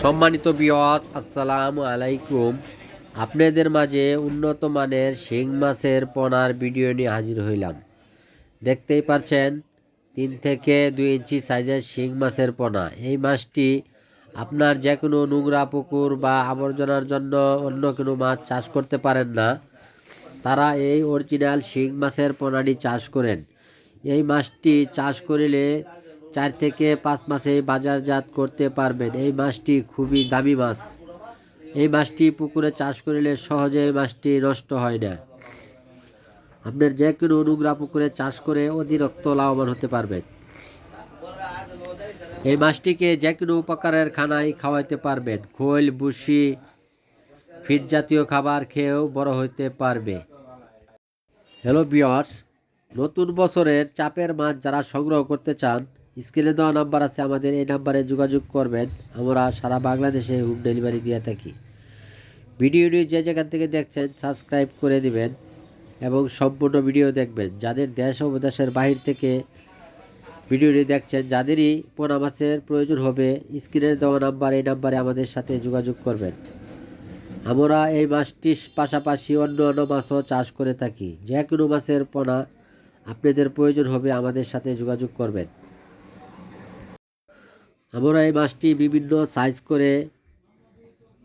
সম্মানিত ভিউয়ার্স, আসসালামু আলাইকুম। আপনাদের মাঝে উন্নত মানের শিং মাছের পোনার ভিডিও নিয়ে হাজির হইলাম। দেখতেই পাচ্ছেন 3 থেকে 2 ইঞ্চি সাইজের শিং মাছের পোনা। এই মাছটি আপনার যে কোনো নোংরা পুকুর বা আবর্জনার জন্য অন্য কোনো মাছ চাষ করতে পারেন না, তারা এই অরিজিনাল শিং মাছের পোনাটি চাষ করেন। এই মাছটি চাষ করিলে 4 থেকে 5 মাসে বাজারজাত করতে পারবেন। এই মাছটি খুবই দামি মাছ। এই মাছটি পুকুরে চাষ করিলে সহজে এই মাছটি নষ্ট হয় না। আপনার যে কোনো নোংরা পুকুরে চাষ করে অতিরিক্ত লাভবান হতে পারবেন। এই মাছটিকে যে কোনো প্রকারের খানায় খাওয়াইতে পারবেন। খোল, ভুসি, ফিড জাতীয় খাবার খেয়েও বড় হতে পারবে। হ্যালো ভিউয়ার্স, নতুন বছরের চাপের মাছ যারা সংগ্রহ করতে চান, স্ক্রিনে দেওয়া নাম্বার আছে, আমাদের এই নাম্বারে যোগাযোগ করবেন। আমরা সারা বাংলাদেশে হোম ডেলিভারি দিয়ে থাকি। ভিডিওটি যে যেখান থেকে দেখছেন সাবস্ক্রাইব করে দিবেন এবং সম্পূর্ণ ভিডিও দেখবেন। যাদের দেশ ও বিদেশের বাহির থেকে ভিডিওটি দেখছেন, যাদেরই পোনা মাছের প্রয়োজন হবে, স্ক্রিনে দেওয়া নাম্বার, এই নাম্বারে আমাদের সাথে যোগাযোগ করবেন। আমরা এই মাছটির পাশাপাশি অন্য মাছও চাষ করে থাকি। যে কোনো মাছের পোনা আপনাদের প্রয়োজন হবে, আমাদের সাথে যোগাযোগ করবেন। আমরা এই মাছটি বিভিন্ন সাইজ করে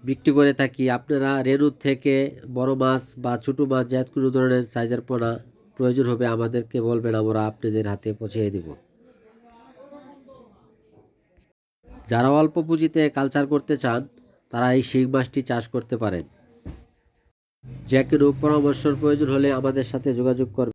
বিক্রি করে থাকি। আপনারা রেণুর থেকে বড় মাছ বা ছোটো মাছ যে কোনো ধরনের সাইজের পোনা প্রয়োজন হবে আমাদেরকে বলবেন, আমরা আপনাদের হাতে পৌঁছে দেব। যারা অল্প পুঁজিতে কালচার করতে চান, তারা এই শিং মাছটি চাষ করতে পারেন। যে কোনো পরামর্শের প্রয়োজন হলে আমাদের সাথে যোগাযোগ করবেন।